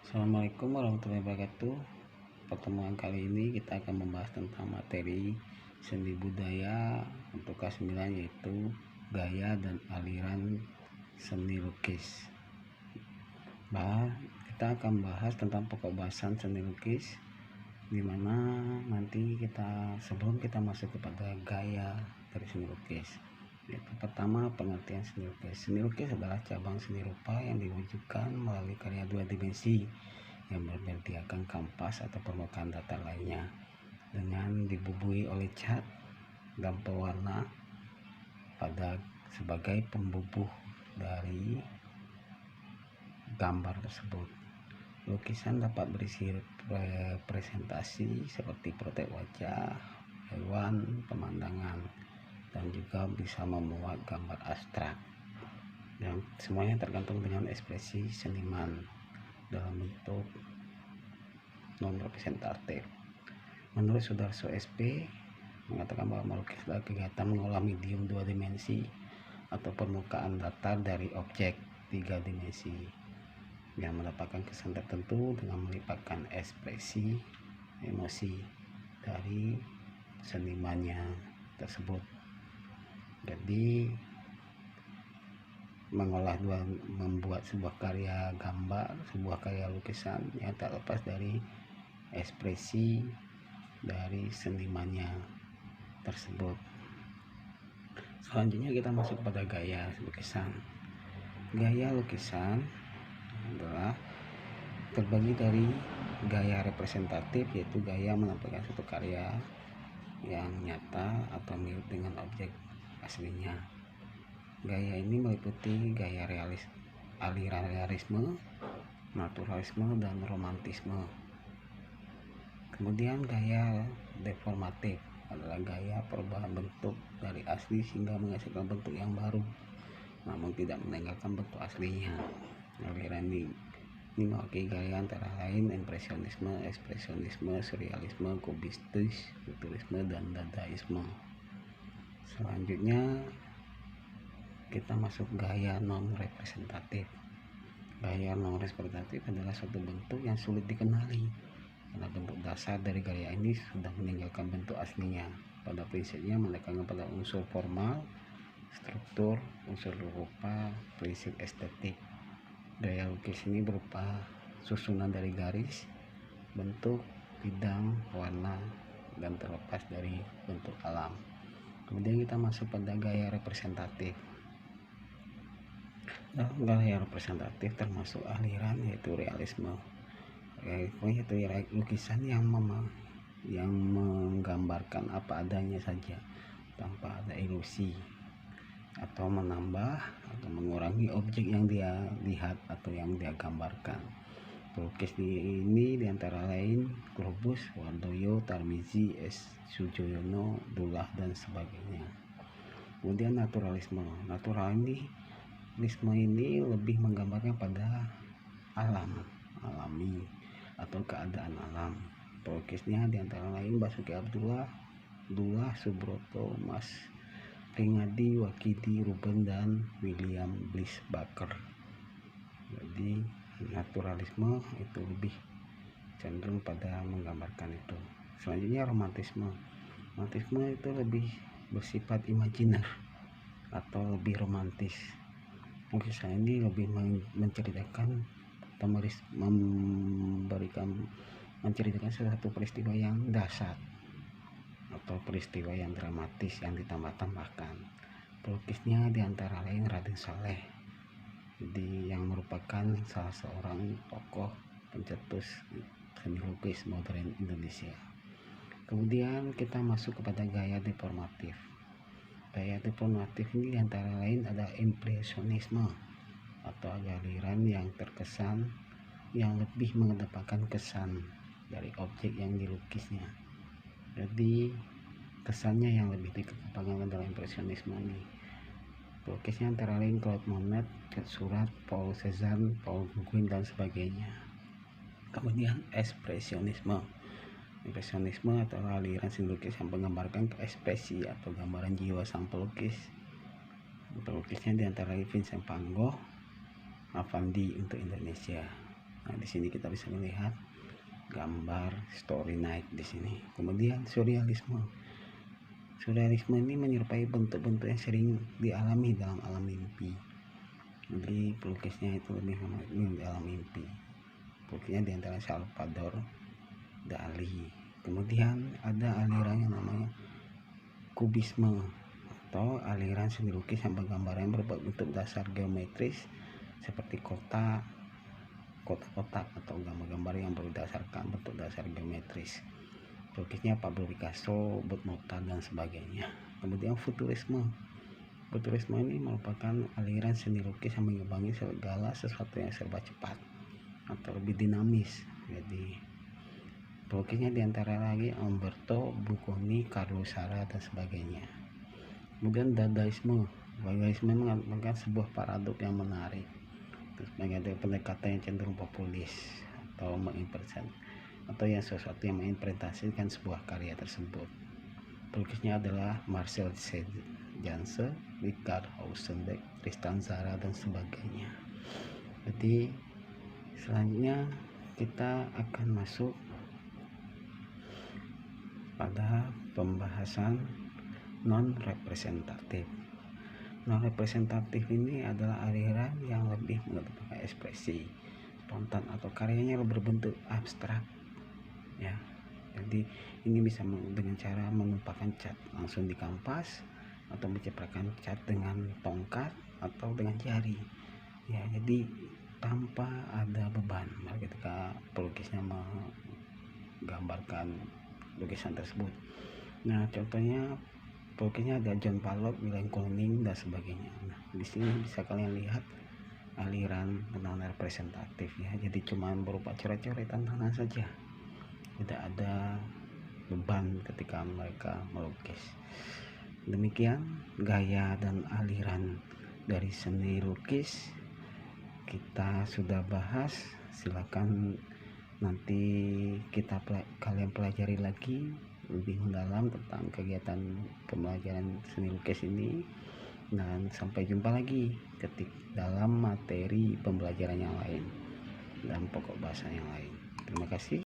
Assalamualaikum warahmatullahi wabarakatuh. Pertemuan kali ini kita akan membahas tentang materi seni budaya untuk kelas 9, yaitu gaya dan aliran seni lukis. Kita akan bahas tentang pokok bahasan seni lukis, dimana nanti sebelum kita masuk kepada gaya dari seni lukis, yaitu pertama, pengertian seni lukis. Seni lukis adalah cabang seni rupa yang diwujudkan melalui karya dua dimensi yang bermediakan kanvas atau permukaan datar lainnya dengan dibubuhi oleh cat dan pewarna pada sebagai pembubuh dari gambar tersebut. Lukisan dapat berisi representasi seperti portret wajah, hewan, pemandangan, dan juga bisa memuat gambar abstrak. Dan semuanya tergantung dengan ekspresi seniman dalam bentuk non representatif. Menurut Sudarso SP mengatakan bahwa melukis adalah kegiatan mengolah medium dua dimensi atau permukaan datar dari objek tiga dimensi yang mendapatkan kesan tertentu dengan melibatkan ekspresi emosi dari senimannya tersebut. Jadi membuat sebuah karya gambar, sebuah karya lukisan yang tak lepas dari ekspresi dari senimannya tersebut. Selanjutnya kita masuk pada gaya lukisan. Gaya lukisan adalah terbagi dari gaya representatif, yaitu gaya menampilkan suatu karya yang nyata atau mirip dengan objek aslinya. Gaya ini meliputi gaya aliran realisme, naturalisme, dan romantisme. Kemudian gaya deformatif adalah gaya perubahan bentuk dari asli sehingga menghasilkan bentuk yang baru namun tidak meninggalkan bentuk aslinya. Aliran ini mewakili gaya antara lain impresionisme, ekspresionisme, surrealisme, kubistis, futurisme, dan dadaisme. Selanjutnya kita masuk gaya non representatif. Gaya non representatif adalah suatu bentuk yang sulit dikenali karena bentuk dasar dari gaya ini sudah meninggalkan bentuk aslinya. Pada prinsipnya menekankan pada unsur formal, struktur, unsur rupa, prinsip estetik. Gaya lukis ini berupa susunan dari garis, bentuk, bidang, warna, dan terlepas dari bentuk alam. Kemudian kita masuk pada gaya representatif. Dalam gaya representatif termasuk aliran yaitu realisme, yaitu lukisan yang menggambarkan apa adanya saja tanpa ada ilusi atau menambah atau mengurangi objek yang dia lihat atau yang dia gambarkan. Pelukis ini diantara lain Globus, Wardoyo, Tarmizi, S. Sujoyono, Dullah, dan sebagainya. Kemudian naturalisme ini lebih menggambarkan pada alami atau keadaan alam. Pelukisnya diantara lain Basuki Abdullah, Dullah, Subroto, Mas Pringadi, Wakidi, Ruben, dan William Bliss Baker. Jadi naturalisme itu lebih cenderung pada menggambarkan itu. Selanjutnya romantisme itu lebih bersifat imajiner atau lebih romantis. Lukisan ini lebih menceritakan atau menceritakan suatu peristiwa yang dahsyat atau peristiwa yang dramatis yang ditambah-tambahkan. Pelukisnya diantara lain Raden Saleh, yang merupakan salah seorang tokoh pencetus seni lukis modern Indonesia. Kemudian kita masuk kepada gaya deformatif. Gaya deformatif ini diantara lain ada impresionisme atau aliran yang terkesan yang lebih mengedepankan kesan dari objek yang dilukisnya. Jadi kesannya yang lebih dikedepankan dalam impresionisme ini. Pelukisnya antara lain Claude Monet, Surat, Paul Cézanne, Paul Gauguin, dan sebagainya. Kemudian ekspresionisme atau aliran seni lukis yang menggambarkan ekspresi atau gambaran jiwa sang pelukis. Pelukisnya diantara lain Vincent van Gogh, Avandi untuk Indonesia. Nah, di sini kita bisa melihat gambar story night di sini. Kemudian surrealisme. Surrealisme ini menyerupai bentuk-bentuk yang sering dialami dalam alam mimpi. Jadi pelukisnya itu lebih di alam mimpi. Pelukisnya diantara Salvador Dali. Kemudian ada aliran yang namanya kubisme atau aliran seni lukis yang bergambar yang berbentuk dasar geometris seperti kotak-kotak atau gambar-gambar yang berdasarkan bentuk dasar geometris. Pelukisnya Pablo Picasso, Bob Mota dan sebagainya. Kemudian futurisme. Futurisme ini merupakan aliran seni lukis yang mengimbangi segala sesuatu yang serba cepat atau lebih dinamis. Jadi pelukisnya diantara lagi Umberto Buconi, Carlo Sara dan sebagainya. Kemudian dadaisme. Dadaisme merupakan sebuah paradok yang menarik. Terus ada pendekatan yang cenderung populis atau atau yang sesuatu yang menginterpretasikan sebuah karya tersebut. Pelukisnya adalah Marcel Janse, Richard Hausenbeck, Tristan Tzara dan sebagainya. Jadi selanjutnya kita akan masuk pada pembahasan non representatif. Non representatif ini adalah aliran yang lebih mengedepankan ekspresi spontan atau karyanya berbentuk abstrak, ya. Jadi ini bisa dengan cara menumpahkan cat langsung di kanvas atau menciprakan cat dengan tongkat atau dengan jari, ya. Jadi tanpa ada beban ketika pelukisnya menggambarkan lukisan tersebut. Nah, contohnya pelukisnya ada John Pollock, William Koenig dan sebagainya. Nah, di sini bisa kalian lihat aliran non representatif, ya. Jadi cuma berupa coret-coretan tanah saja, tidak ada beban ketika mereka melukis. Demikian gaya dan aliran dari seni lukis kita sudah bahas. Silakan nanti kalian pelajari lagi lebih mendalam tentang kegiatan pembelajaran seni lukis ini, dan sampai jumpa lagi dalam materi pembelajaran yang lain dan pokok bahasa yang lain. Terima kasih.